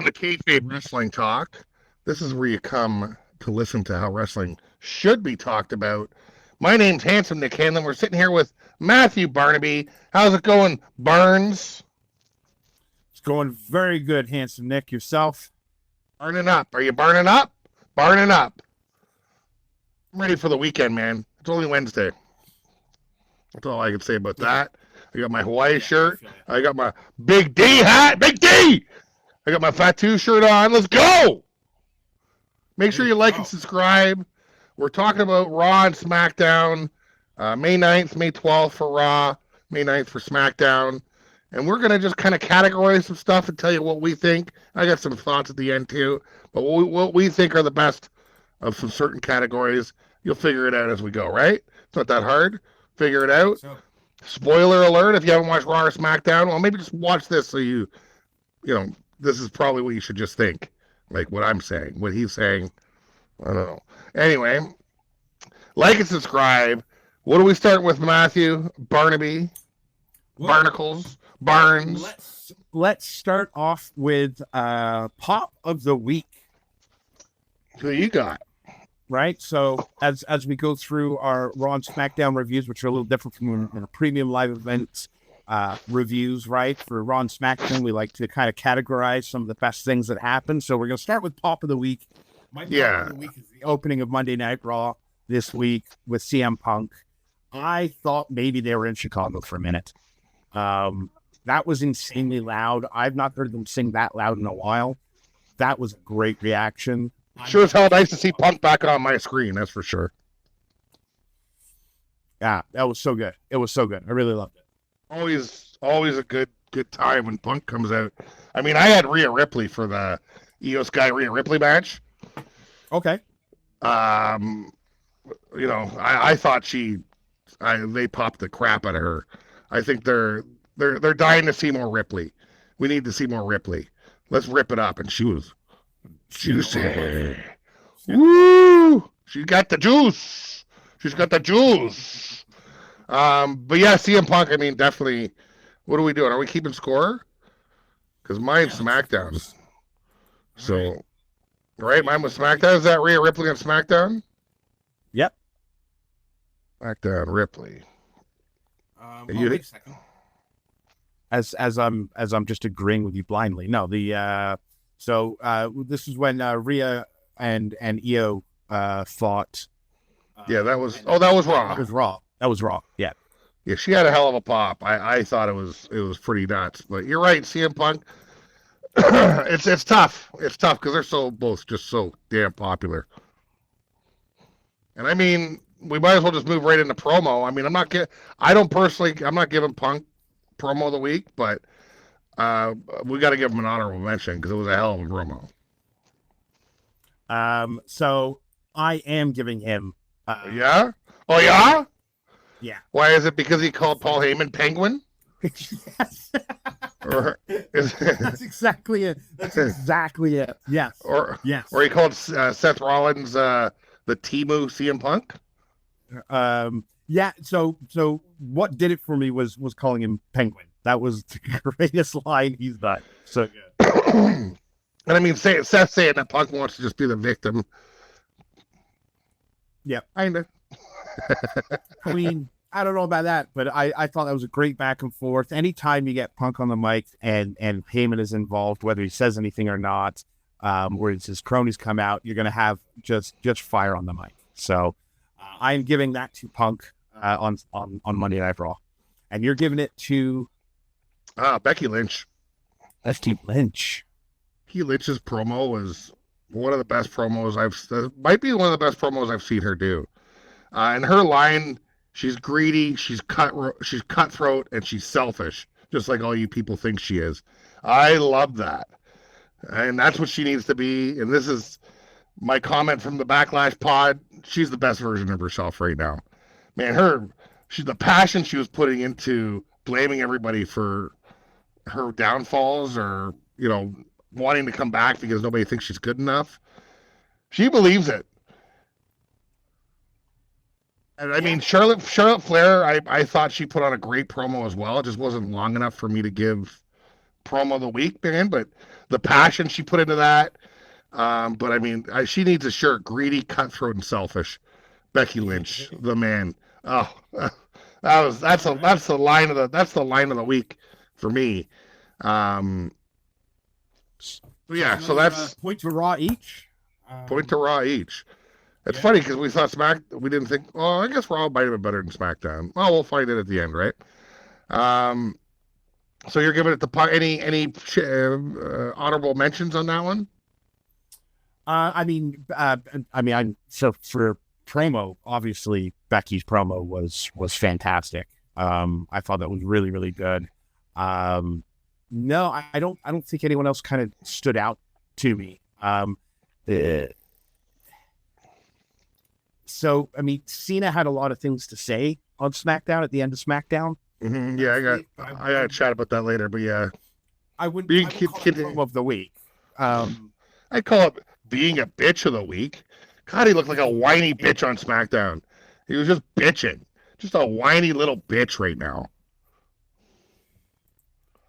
to Kayfabe Wrestling Talk. This is where you come to listen to how wrestling should be talked about. My name's Handsome Nick Hanlon. We're sitting here with Mathew Barnaby. How's it going, Burns? It's going very good, Handsome Nick. Yourself? Burning up. Are you burning up? Burning up. I'm ready for the weekend, man. It's only Wednesday. That's all I can say about that. I got my Hawaii shirt. I got my Big D hat. Big D! I got my Fatu shirt on. Let's go! Make sure you like and subscribe. We're talking about Raw and Smackdown. May 9th, May 12th for Raw, May 9th for Smackdown. And we're going to just kind of categorize some stuff and tell you what we think. I got some thoughts at the end too. But what we think are the best of some certain categories. You'll figure it out as we go, right? It's not that hard. Figure it out. Spoiler alert, if you haven't watched Raw or Smackdown, well, maybe just watch this so you know, this is probably what you should just think. Like what I'm saying, what he's saying. I don't know. Anyway, like and subscribe. What do we start with, Mathew? Barnaby? Barnacles? Barnes? Let's start off with Pop of the Week. Who you got? Right, so as we go through our Raw and Smackdown reviews, which are a little different from our premium live events reviews, right? For Raw and Smackdown, we like to kind of categorize some of the best things that happen. So we're going to start with Pop of the Week. My Pop of the Week is the opening of Monday Night Raw this week with CM Punk. I thought maybe they were in Chicago for a minute. That was insanely loud. I've not heard them sing that loud in a while. That was a great reaction. Sure as hell nice to see Punk back on my screen, that's for sure. Yeah, that was so good. It was so good. I really loved it. Always a good time when Punk comes out. I mean, I had Rhea Ripley for the Io Sky Rhea Ripley match. Okay. You know, I thought they popped the crap out of her. I think they're dying to see more Ripley. We need to see more Ripley. Let's rip it up. And she was juicy. Woo! She got the juice. She's got the juice. But yeah, CM Punk, I mean, definitely. What are we doing? Are we keeping score? Because mine's SmackDown. So, right? Mine was SmackDown. Is that Rhea Ripley on SmackDown? Yep. SmackDown, Ripley. Wait a second. As I'm just agreeing with you blindly. No, this is when Rhea and Io fought. Yeah, that was Raw. That was Raw. Yeah. Yeah, she had a hell of a pop. I thought it was pretty nuts. But you're right, CM Punk. it's tough. It's tough because they're both just so damn popular. And I mean, we might as well just move right into promo. I mean, I'm not giving Punk promo of the week, but we got to give him an honorable mention because it was a hell of a promo. So I am giving him. Yeah. Oh yeah. Yeah. Why is it because he called Paul Heyman Penguin? Yes. That's exactly it. That's exactly it. Yes. Or he called Seth Rollins the Temu CM Punk. Yeah. So what did it for me was calling him Penguin. That was the greatest line he's done. So good. And I mean, Seth saying that Punk wants to just be the victim. Yeah. Kinda. I mean, I don't know about that, but I thought that was a great back and forth. Anytime you get Punk on the mic and Heyman is involved, whether he says anything or not, or it's his cronies come out, you're going to have just fire on the mic. So I'm giving that to Punk on Monday Night Raw. And you're giving it to... Becky Lynch. Becky Lynch. Becky Lynch's promo was one of the best promos might be one of the best promos I've seen her do. And her line, she's greedy, she's cutthroat, and she's selfish, just like all you people think she is. I love that. And that's what she needs to be. And this is my comment from the Backlash pod. She's the best version of herself right now. Man, she's the passion she was putting into blaming everybody for her downfalls or, you know, wanting to come back because nobody thinks she's good enough. She believes it. And I mean, Charlotte Flair, I thought she put on a great promo as well. It just wasn't long enough for me to give promo of the week, man. But the passion she put into that. But I mean, she needs a shirt. Greedy, cutthroat, and selfish. Becky Lynch, the man. Oh, that's the line of the week for me. Yeah, so that's point to Raw each. Point to Raw each. It's funny because we thought we didn't think. Oh, I guess Raw might have been better than SmackDown. Well, we'll find it at the end, right? So you're giving it any honorable mentions on that one? So for promo, obviously Becky's promo was fantastic. I thought that was really, really good. No, I don't think anyone else kind of stood out to me. So I mean, Cena had a lot of things to say on SmackDown at the end of SmackDown. Mm-hmm. Yeah, I got to chat about that later, but yeah, I would call it promo of the week. I call it being a bitch of the week. God, he looked like a whiny bitch on SmackDown. He was just bitching, just a whiny little bitch right now.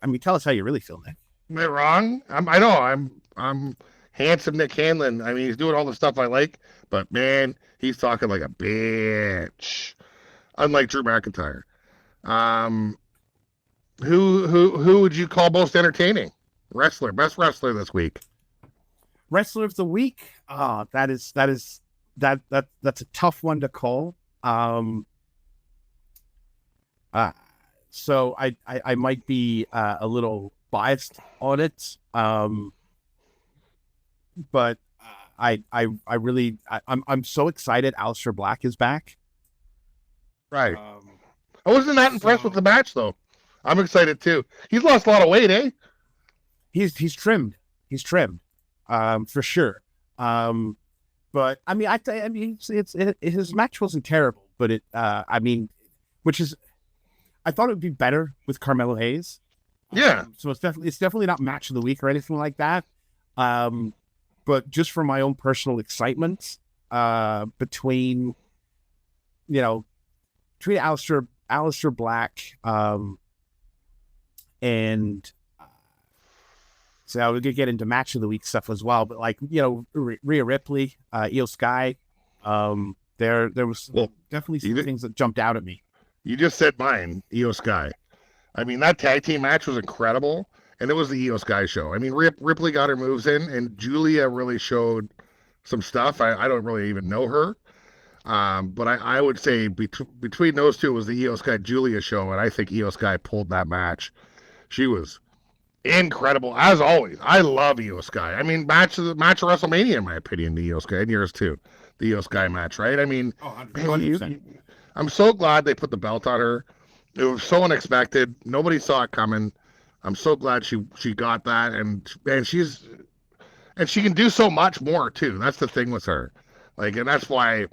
I mean, tell us how you really feel, Nick. Am I wrong? I know I'm handsome Nick Hanlon. I mean, he's doing all the stuff I like, but man, he's talking like a bitch. Unlike Drew McIntyre. Who would you call most entertaining? Best wrestler this week. Wrestler of the week? That's a tough one to call. So I might be a little biased on it. But I'm so excited Aleister Black is back. Right. I wasn't that impressed with the match though. I'm excited too. He's lost a lot of weight, eh? He's trimmed. He's trimmed. For sure. But I mean, his match wasn't terrible, but I thought it would be better with Carmelo Hayes. Yeah. So it's definitely not match of the week or anything like that. But just for my own personal excitement, between Aleister Black, and so we're gonna get into match of the week stuff as well. But Rhea Ripley, Io Sky, there was definitely some things that jumped out at me. You just said mine, Io Sky. I mean, that tag team match was incredible, and it was the Io Sky show. I mean, Ripley got her moves in, and Julia really showed some stuff. I don't really even know her, but I would say between those two, it was the Io Sky Julia show, and I think Io Sky pulled that match. She was incredible as always. I love Io Sky. I mean, match of WrestleMania in my opinion. The Io Sky, and yours too. The Io Sky match, right? I mean, I'm so glad they put the belt on her. It was so unexpected. Nobody saw it coming. I'm so glad she got that, and she can do so much more too. That's the thing with her, and that's why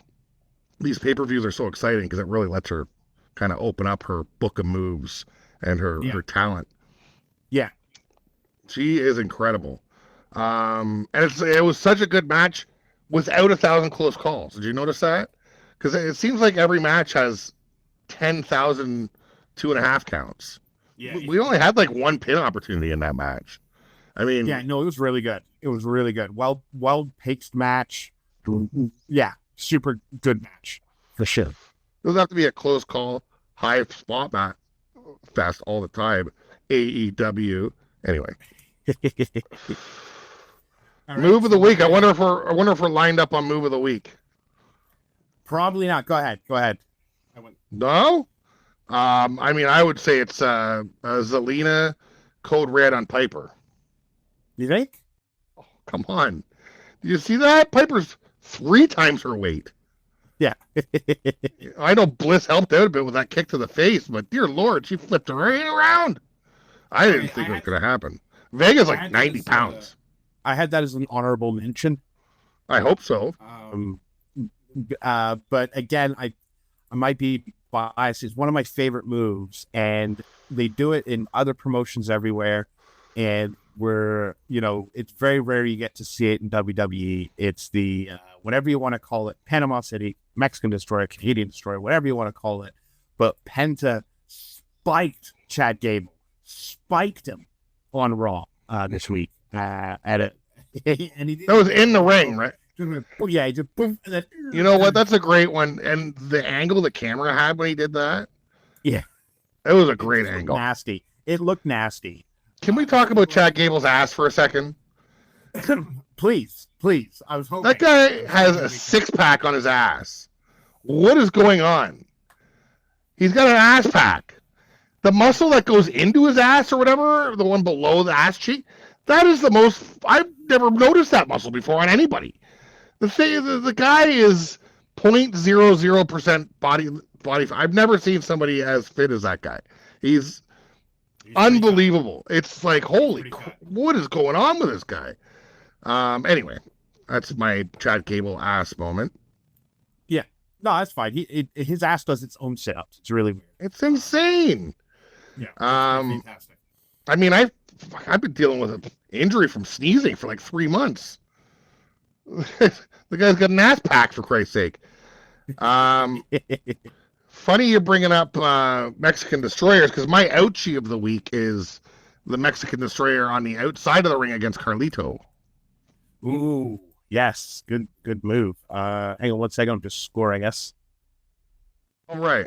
these pay-per-views are so exciting, because it really lets her kind of open up her book of moves and her talent. Yeah, she is incredible. And it was such a good match without 1,000 close calls. Did you notice that? Because it seems like every match has 10,000 2.5 counts. Yeah, we only had one pin opportunity in that match. I mean, it was really good. It was really good. Well paced match. Yeah, super good match for sure. It doesn't have to be a close call, high spot match fest all the time. AEW. Anyway. Right, move of the week. I wonder if we're lined up on move of the week. Probably not. Go ahead. No? I mean, I would say it's Zelina Code Red on Piper. You think? Oh, come on. Did you see that? Piper's 3 times her weight. Yeah. I know Bliss helped out a bit with that kick to the face, but dear Lord, she flipped her right around. I didn't think it was going to happen. Vega's 90 pounds. I had that as an honorable mention. I hope so. But again, I might be biased. It's one of my favorite moves, and they do it in other promotions everywhere. And it's very rare you get to see it in WWE. It's the whatever you want to call it, Panama City, Mexican Destroyer, Canadian Destroyer, whatever you want to call it. But Penta spiked Chad Gable, spiked him on Raw this week at a and he That was in the ring, right? Yeah, he just boom. And then, You know what? That's a great one. And the angle the camera had when he did that, yeah, it was a great angle. Nasty. It looked nasty. Can we talk about Chad Gable's ass for a second? Please. I was hoping That guy has a 6-pack on his ass. What is going on? He's got an ass pack. The muscle that goes into his ass or whatever, the one below the ass cheek, that is the most. I've never noticed that muscle before on anybody. The guy is 0.00% body. I've never seen somebody as fit as that guy. He's unbelievable. It's like, holy, what is going on with this guy? Anyway, that's my Chad Gable ass moment. Yeah, no, that's fine. His ass does its own sit-ups. It's really weird. It's insane. Yeah, fantastic. I mean, I've been dealing with an injury from sneezing for like 3 months. The guy's got an ass pack, for Christ's sake. Funny you're bringing up Mexican destroyers, because my ouchie of the week is the Mexican destroyer on the outside of the ring against Carlito. Ooh, yes, good move. Hang on 1 second, I'm just score, I guess. All right,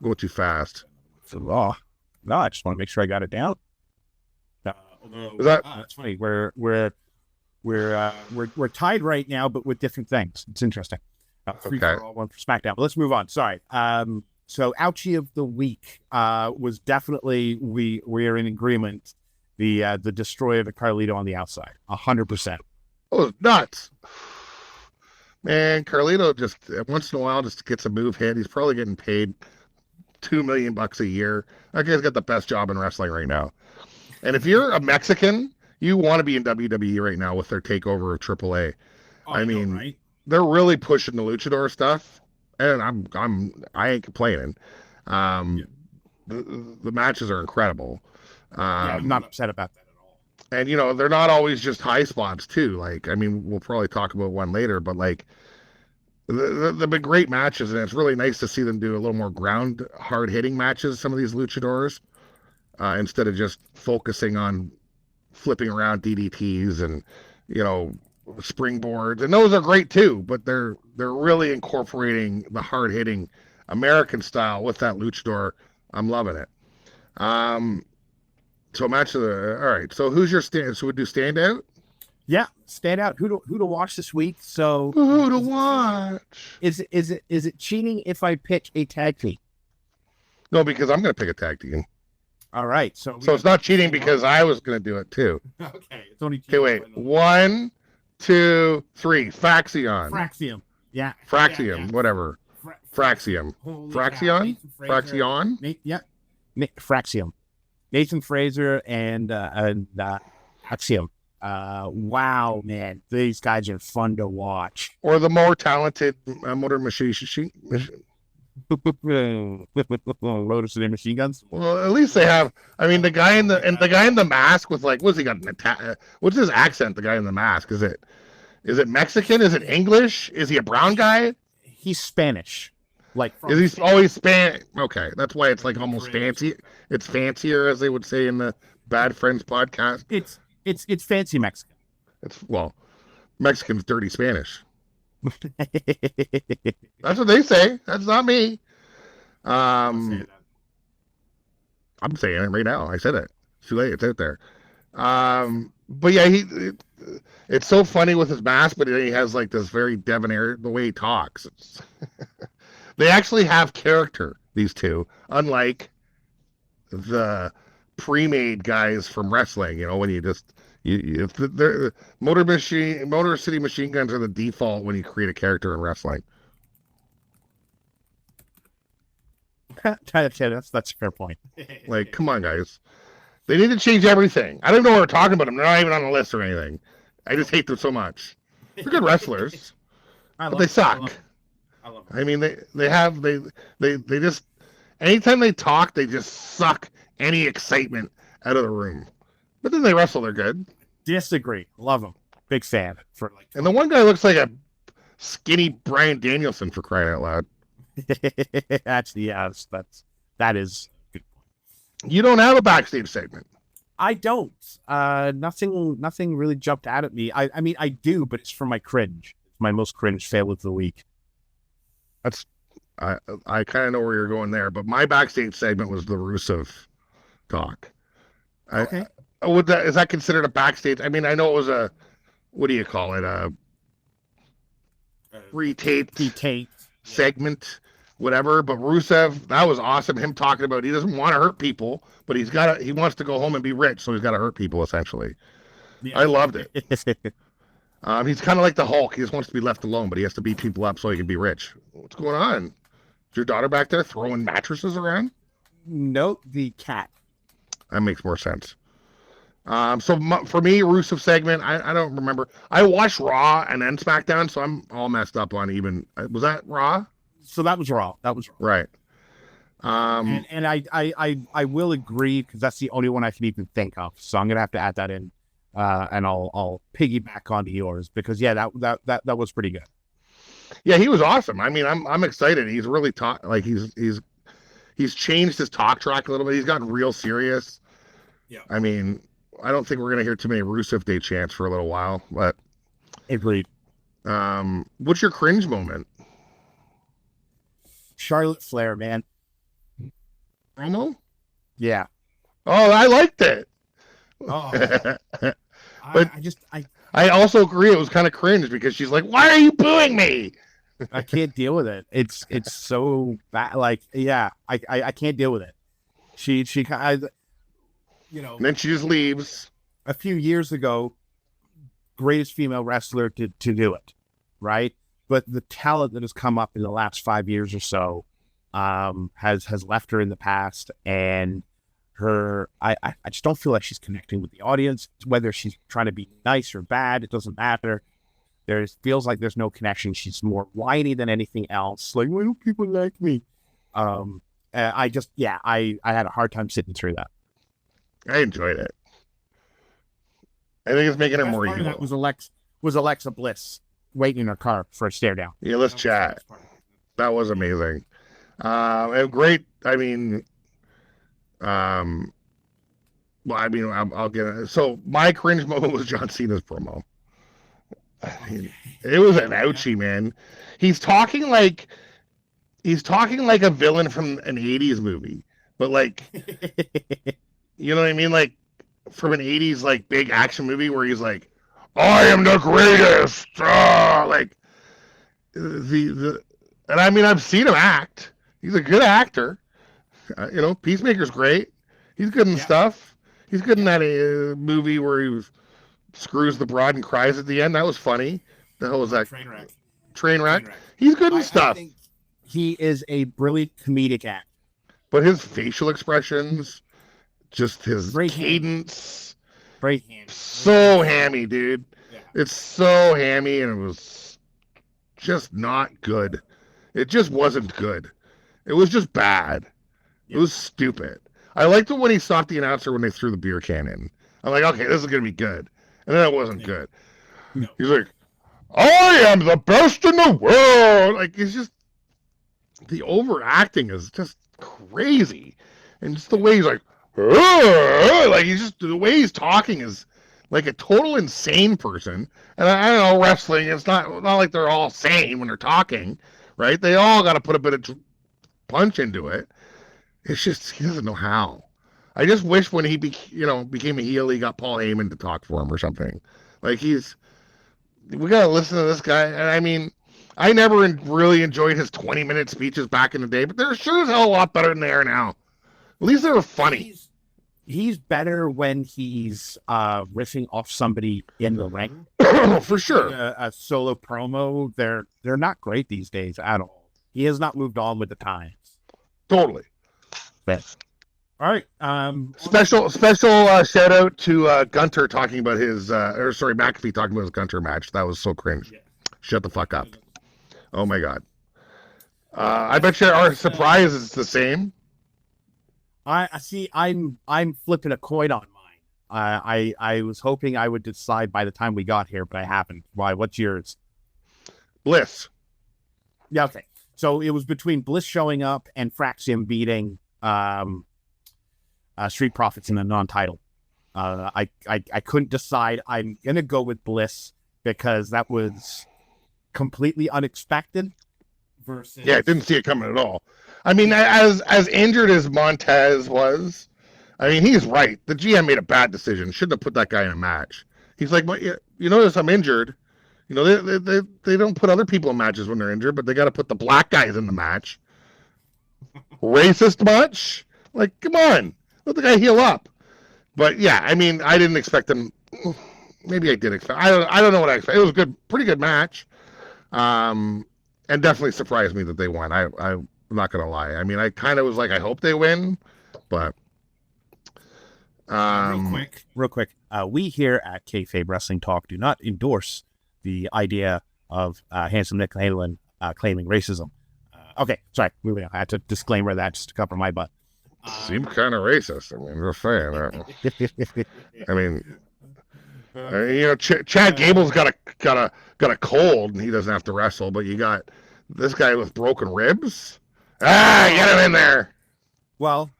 go too fast. So, no, I just want to make sure I got it down. That's funny. We're tied right now, but with different things. It's interesting. 3 for all, 1 for SmackDown. But let's move on. Sorry. So ouchie of the week was definitely we're in agreement. The destroyer of Carlito on the outside, 100%. Oh, nuts! Man, Carlito just once in a while just gets a move hit. He's probably getting paid $2 million a year. That guy's got the best job in wrestling right now. And if you're a Mexican, you want to be in WWE right now with their takeover of AAA. I mean, right? They're really pushing the luchador stuff, and I ain't complaining. The matches are incredible. I'm not upset about that at all. And they're not always just high spots too. Like, I mean, we'll probably talk about one later, but like they've been great matches, and it's really nice to see them do a little more ground hard hitting matches. Some of these luchadors, instead of just focusing on flipping around DDTs and springboards, and those are great too, but they're really incorporating the hard hitting American style with that luchador. I'm loving it. So match of the all right. So who's your stand? So we do standout. Yeah, standout. Who to watch this week? So who to watch? Is it cheating if I pick a tag team? No, because I'm going to pick a tag team. All right. So it's not cheating because I was going to do it too. Okay. It's only. Okay, wait. 1, 2, 3. Fraxium. Yeah. Fraxium. Whatever. Fraxium. Fraxion. Fraxion. Yeah. Fraxium. Nathan Fraser and Axiom. Wow, man, these guys are fun to watch. Or the more talented Motor Machine. Rhodes to their machine guns. Well, at least they have. I mean, the guy in the mask with like, what's he got? What's his accent? The guy in the mask. Is it Mexican? Is it English? Is he a brown guy? He's Spanish. Like, is he always Spanish? Okay, that's why it's like almost fancy. It's fancier, as they would say in the Bad Friends podcast. It's fancy Mexican. Mexican's dirty Spanish. That's what they say. That's not me. I'm saying it right now. I said it. It's too late. It's out there. But yeah, it's so funny with his mask, but he has like this very debonair the way he talks. They actually have character, these two, unlike the pre-made guys from wrestling. When you just if the Motor City Machine Guns are the default when you create a character in wrestling. That's a fair point. Like, come on, guys. They need to change everything. I don't know what we're talking about them. They're not even on the list or anything. I just hate them so much. They're good wrestlers, but they suck. I mean, they just, anytime they talk, they just suck any excitement out of the room. But then they wrestle, they're good. Disagree. Love them. Big fan. And the one guy looks like a skinny Bryan Danielson, for crying out loud. Actually, yes, that is good. You don't have a backstage segment. I don't. Nothing really jumped out at me. I mean, I do, but it's for my cringe. It's my most cringe fail of the week. I kind of know where you're going there, but my backstage segment was the Rusev talk. Okay. Is that considered a backstage? I mean, I know it was a, what do you call it? A pre-taped segment, whatever. But Rusev, that was awesome. Him talking about he doesn't want to hurt people, but he wants to go home and be rich, so he's got to hurt people essentially. Yeah. I loved it. He's kind of like the Hulk. He just wants to be left alone, but he has to beat people up so he can be rich. What's going on? Is your daughter back there throwing mattresses around? No, the cat. That makes more sense. So for me, Rusev segment, I don't remember. I watched Raw and then SmackDown, so I'm all messed up on even. Was that Raw? So that was Raw. That was Raw. Right. And I will agree because that's the only one I can even think of. So I'm gonna have to add that in, and I'll piggyback onto yours because that was pretty good. Yeah, he was awesome. I mean, I'm excited. He's really he's changed his talk track a little bit. He's gotten real serious. Yeah. I mean, I don't think we're gonna hear too many Rusev Day chants for a little while, but agreed. What's your cringe moment? Charlotte Flair, man. Promo? Yeah. Oh, I liked it. Oh. But I also agree it was kind of cringe because she's like, "Why are you booing me?" I can't deal with it. It's so bad. Like, yeah, I can't deal with it. She and then she just leaves. A few years ago, greatest female wrestler to do it, right? But the talent that has come up in the last 5 years or so has left her in the past, and I just don't feel like she's connecting with the audience. Whether she's trying to be nice or bad, it doesn't matter. Feels like there's no connection. She's more whiny than anything else. Like, why don't people like me? I had a hard time sitting through that. I enjoyed it. I think it's making her more evil. That was Alexa Bliss waiting in her car for a stare down. Yeah, let's chat. That was amazing. And great. I mean, well, I mean, I'll get it. So my cringe moment was John Cena's promo. I mean, it was an ouchie, man. He's talking like a villain from an 80s movie, but like, you know what I mean? Like from an 80s, like big action movie where he's like, I am the greatest. Like and I mean, I've seen him act. He's a good actor. Peacemaker's great. He's good in stuff. He's good in that movie where he screws the broad and cries at the end. That was funny. The hell was that? Train wreck. He's good in stuff. I think he is a brilliant comedic actor. But his facial expressions, just his cadence. Great hammy. So hammy, dude. Yeah. It's so hammy, and it was just not good. It just wasn't good. It was just bad. It was stupid. I liked it when he stopped the announcer when they threw the beer can in. I'm like, okay, this is going to be good. And then it wasn't good. No. He's like, I am the best in the world. Like, it's just, the overacting is just crazy. And just the way he's like, the way he's talking is like a total insane person. And I don't know, wrestling, it's not like they're all sane when they're talking, right? They all got to put a bit of punch into it. It's just, he doesn't know how. I just wish when he became a heel, he got Paul Heyman to talk for him or something. Like we got to listen to this guy. And I mean, I never really enjoyed his 20-minute speeches back in the day, but they're sure as hell a lot better than they are now. At least they were funny. He's better when he's riffing off somebody in the ring. For sure. A solo promo, they're not great these days at all. He has not moved on with the times. Totally. But, all right. Special shout out to Gunter talking about McAfee talking about his Gunter match. That was so cringe. Yeah. Shut the fuck up. Oh my God. I bet you our surprise is the same. I see. I'm flipping a coin on mine. I was hoping I would decide by the time we got here, but I haven't. Why? What's yours? Bliss. Yeah. Okay. So it was between Bliss showing up and Fraxium beating Street Profits in a non-title. I couldn't decide. I'm gonna go with Bliss because that was completely unexpected. Versus, Yeah, I didn't see it coming at all. I mean, as injured as Montez was, I mean, he's right. The GM made a bad decision. Shouldn't have put that guy in a match. He's like, well, you notice I'm injured. You know, they don't put other people in matches when they're injured, but they got to put the black guys in the match. Racist much? Like, come on, let the guy heal up. But yeah, I mean, I didn't expect them. Maybe I did expect. I don't know what I expected. It was good, pretty good match, and definitely surprised me that they won. I'm not gonna lie. I mean, I kind of was like, I hope they win, but real quick. We here at Kayfabe Wrestling Talk do not endorse the idea of handsome Nick Hanlon claiming racism. Okay, sorry. I had to disclaimer that just to cover my butt. Seemed kind of racist. I mean, just saying. I mean, you know, Chad Gable's got a cold and he doesn't have to wrestle, but you got this guy with broken ribs. Get him in there. Well,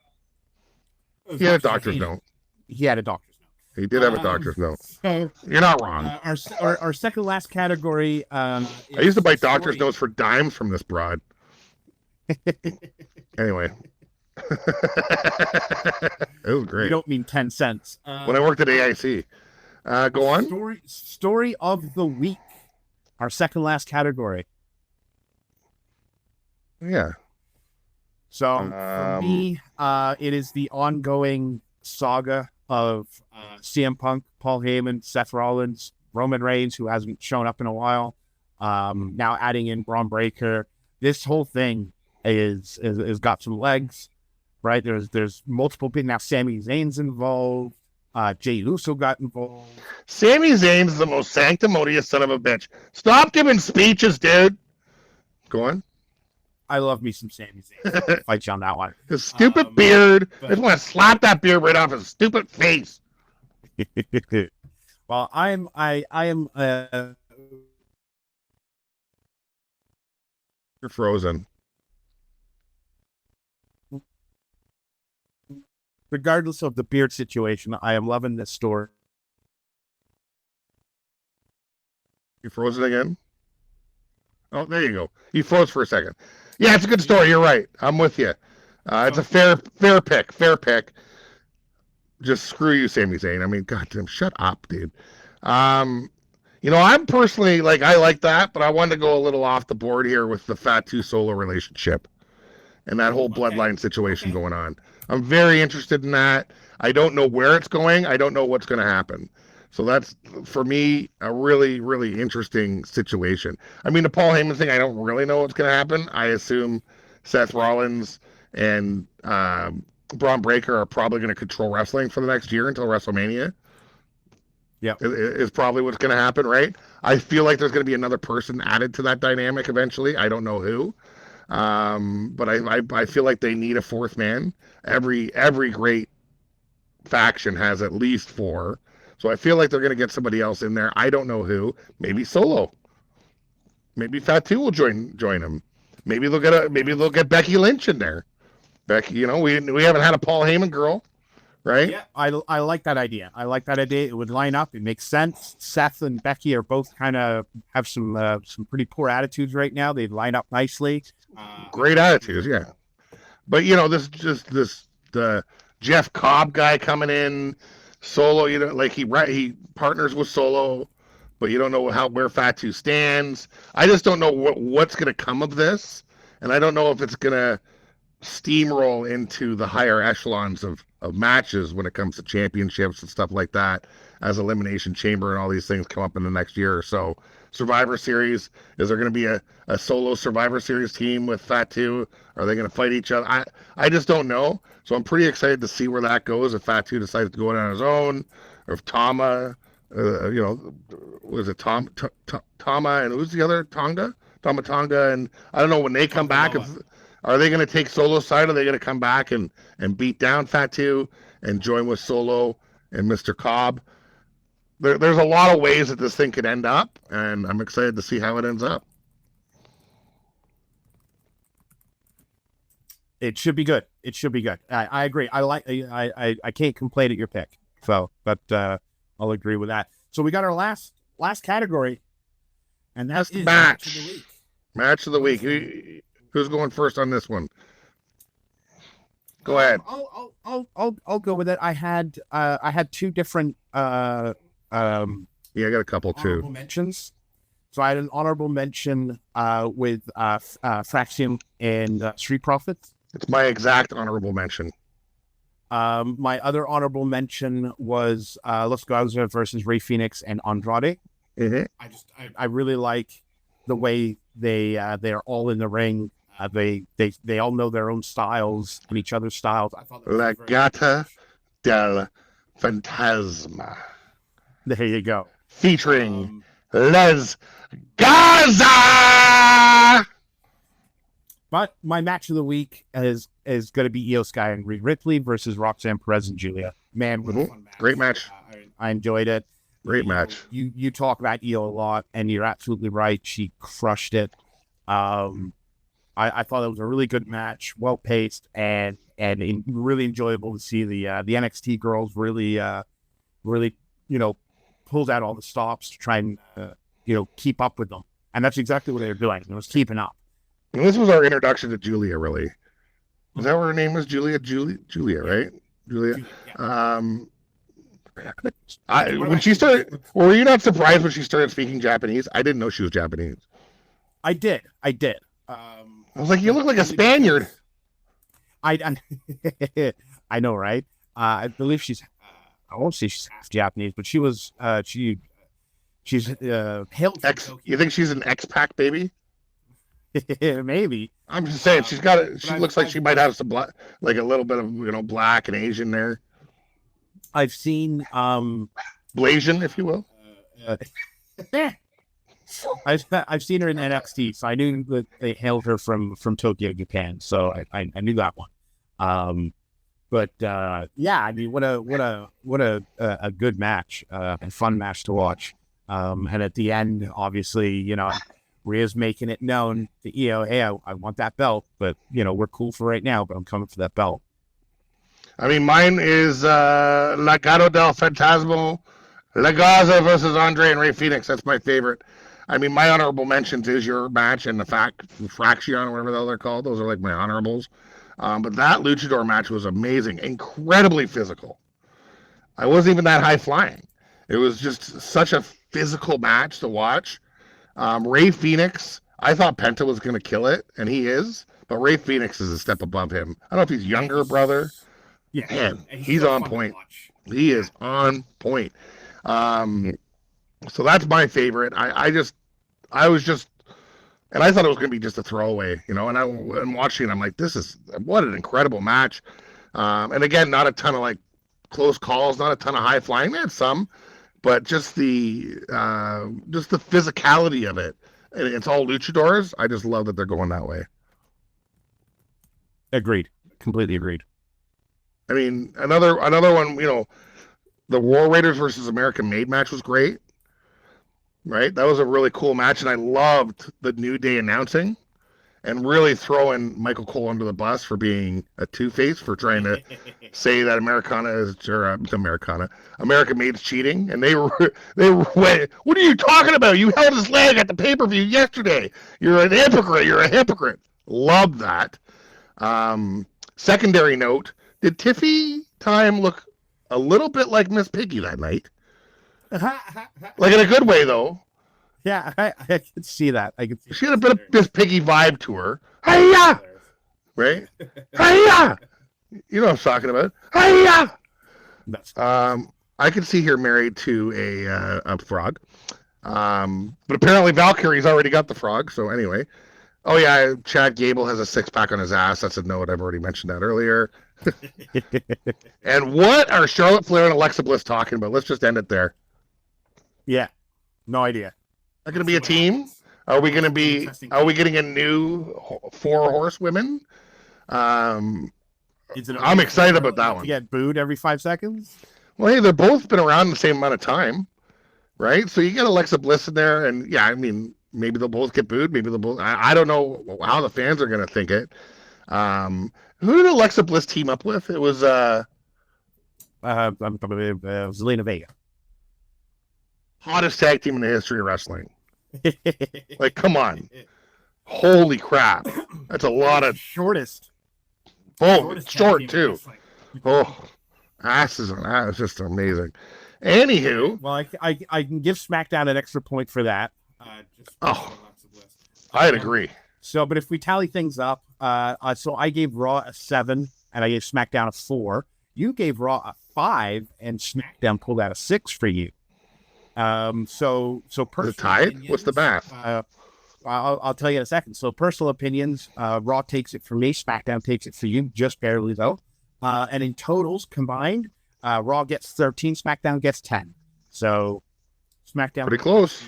he had a doctor's note. He had a doctor's note. He did have a doctor's note. So you're not wrong. Our second last category. I used to buy doctor's notes for dimes from this broad. Anyway. It was great. You don't mean 10 cents. When I worked at AIC. Go on. Story of the week. Our second last category. Yeah. So for me, it is the ongoing saga of CM Punk, Paul Heyman, Seth Rollins, Roman Reigns, who hasn't shown up in a while. Now adding in Braun Breaker. This whole thing is got some legs, right? There's multiple people now. Sami Zayn's involved. Jey Uso got involved. Sami Zayn's the most sanctimonious son of a bitch. Stop giving speeches, dude. Go on. I love me some Sami Zayn. Fight you on that one. His stupid beard. I just want to slap that beard right off his stupid face. Well, I am. You're frozen. Regardless of the beard situation, I am loving this story. You frozen again? Oh, there you go. You froze for a second. Yeah, it's a good story. You're right. I'm with you. It's a fair pick. Fair pick. Just screw you, Sami Zayn. I mean, goddamn, shut up, dude. You know, I'm personally like, I like that, but I wanted to go a little off the board here with the Fatu Solo relationship and that whole bloodline situation going on. I'm very interested in that. I don't know where it's going. I don't know what's going to happen. So that's, for me, a really, really interesting situation. I mean, the Paul Heyman thing, I don't really know what's going to happen. I assume Seth Rollins and Braun Breaker are probably going to control wrestling for the next year until WrestleMania. Yeah, is probably what's going to happen, right? I feel like there's going to be another person added to that dynamic eventually. I don't know who. But I feel like they need a fourth man. Every great faction has at least four. So I feel like they're going to get somebody else in there. I don't know who. Maybe Solo. Maybe Fatu will join them. Maybe they'll get Becky Lynch in there. Becky, you know, we haven't had a Paul Heyman girl, right? Yeah, I like that idea. It would line up. It makes sense. Seth and Becky are both kind of have some pretty poor attitudes right now. They line up nicely. Great attitudes, yeah. But you know, the Jeff Cobb guy coming in, Solo. You know, like he partners with Solo, but you don't know where Fatu stands. I just don't know what's going to come of this, and I don't know if it's going to steamroll into the higher echelons of matches when it comes to championships and stuff like that, as Elimination Chamber and all these things come up in the next year or so. Survivor Series, is there going to be a solo Survivor Series team with Fatu? Are they going to fight each other? I just don't know. So I'm pretty excited to see where that goes, if Fatu decides to go it on his own, or if Tama, you know, was it Tama and who's the other? Tama Tonga, and I don't know when they come back. Are they going to take Solo's side? Or are they going to come back and beat down Fatu and join with Solo and Mr. Cobb? There's a lot of ways that this thing could end up, and I'm excited to see how it ends up. It should be good. I agree. I can't complain at your pick. So, but I'll agree with that. So we got our last category, and that's the match. Match of the week. Who's going first on this one? Go ahead. I'll go with it. I had two different I got a couple too. Mentions. So I had an honorable mention with Fraxium and Street Profits. It's my exact honorable mention. My other honorable mention was Los Garza versus Rey Fenix and Andrade. Mm-hmm. I really like the way they're all in the ring. They all know their own styles and each other's styles. I thought La Gata del Fantasma. There you go. Featuring Les Garza. But my match of the week is going to be Io Sky and Rhea Ripley versus Roxanne Perez and Julia. Man, what a fun match. Great match. I enjoyed it. Great match. You talk about Io a lot, and you're absolutely right. She crushed it. I thought it was a really good match, well paced, and really enjoyable to see the NXT girls really pulled out all the stops to try and keep up with them, and that's exactly what they were doing. It was keeping up. And this was our introduction to Julia. Really, is that what her name was? Julia, right? Julia. Yeah. When she started, were you not surprised when she started speaking Japanese? I didn't know she was Japanese. I did. I was like, you look like a Spaniard. I know, right? I believe she's. I won't say she's half Japanese, but she was. She's hailed. You think she's an expat baby? Maybe. I'm just saying she's got it. She looks like she might have some black, like a little bit of black and Asian there. I've seen Blasian, if you will. I've seen her in NXT, so I knew that they hailed her from Tokyo, Japan. So I knew that one. But yeah, I mean, what a good match and fun match to watch. And at the end, obviously, Rhea's making it known to Io, hey, I want that belt, but we're cool for right now, but I'm coming for that belt. I mean, mine is Legado del Fantasma, La Garza versus Andre and Rey Fenix. That's my favorite. I mean, my honorable mentions is your match and the Fraction, whatever the hell they're called. Those are like my honorables. But that luchador match was amazing, incredibly physical. I wasn't even that high flying. It was just such a physical match to watch. Rey Fenix, I thought Penta was going to kill it, and he is. But Rey Fenix is a step above him. I don't know if he's younger, brother. Yeah, man, he's on point. He is on point. So that's my favorite. I was just, and I thought it was going to be just a throwaway, and I'm watching, I'm like, what an incredible match. And again, not a ton of like close calls, not a ton of high flying. They had some, but just the physicality of it. And it's all luchadors. I just love that they're going that way. Agreed. Completely agreed. I mean, another one, the War Raiders versus American Made match was great. Right? That was a really cool match, and I loved the New Day announcing and really throwing Michael Cole under the bus for being a two-face, for trying to say that American Made's cheating. And they went, what are you talking about? You held his leg at the pay-per-view yesterday. You're a hypocrite. Love that. Secondary note, did Tiffy Time look a little bit like Miss Piggy that night? Like in a good way, though. Yeah, I could see that. She had a bit of Miss Piggy vibe to her. Hiya! Right? Hiya! You know what I'm talking about. Hiya! I could see her married to a frog. But apparently Valkyrie's already got the frog, so anyway. Oh, yeah, Chad Gable has a six-pack on his ass. That's a note. I've already mentioned that earlier. And what are Charlotte Flair and Alexa Bliss talking about? Let's just end it there. Yeah, no idea. Are going to be a team? Are we getting a new 4 horsewomen? I'm excited about that one. You get booed every 5 seconds? Well, hey, they've both been around the same amount of time, right? So you get Alexa Bliss in there, and yeah, I mean, maybe they'll both get booed. Maybe they'll both. I don't know how the fans are going to think it. Who did Alexa Bliss team up with? It was Zelina Vega. Hottest tag team in the history of wrestling. Like, come on. Holy crap. That's a lot of... Shortest. Oh, it's short, too. Oh, asses on that. It's just amazing. Anywho. Well, I can give SmackDown an extra point for that. I'd agree. So, but if we tally things up, so I gave Raw a 7, and I gave SmackDown a 4. You gave Raw a 5, and SmackDown pulled out a 6 for you. So personal tied? What's the math? I'll tell you in a second. So personal opinions, Raw takes it for me, SmackDown takes it for you, just barely though. And in totals combined, Raw gets 13, SmackDown gets 10. So SmackDown pretty close.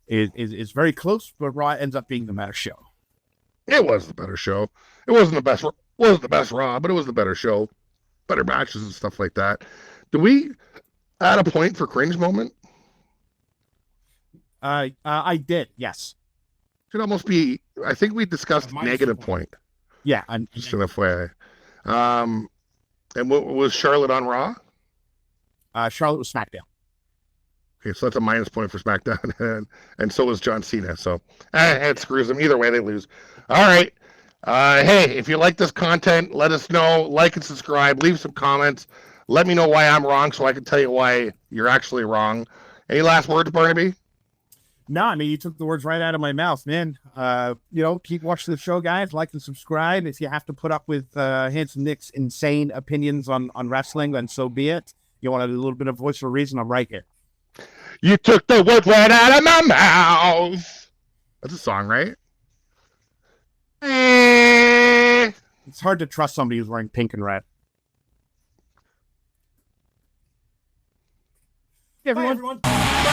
Is very close, but Raw ends up being the better show. It was the better show. It wasn't the best Raw, but it was the better show. Better matches and stuff like that. Do we add a point for cringe moment? I did, yes. Should almost be. I think we discussed negative point. Yeah, just an FYI. And what was Charlotte on Raw? Charlotte was SmackDown. Okay, so that's a minus point for SmackDown, and so was John Cena. So it screws them. Either way, they lose. All right. Hey, if you like this content, let us know. Like and subscribe. Leave some comments. Let me know why I'm wrong, so I can tell you why you're actually wrong. Any last words, Barnaby? No, I mean, you took the words right out of my mouth, man. Keep watching the show, guys. Like and subscribe. If you have to put up with Handsome Nick's insane opinions on wrestling, then so be it. You want a little bit of voice for reason? I'm right here. You took the words right out of my mouth. That's a song, right? It's hard to trust somebody who's wearing pink and red. Hey, everyone. Bye, everyone.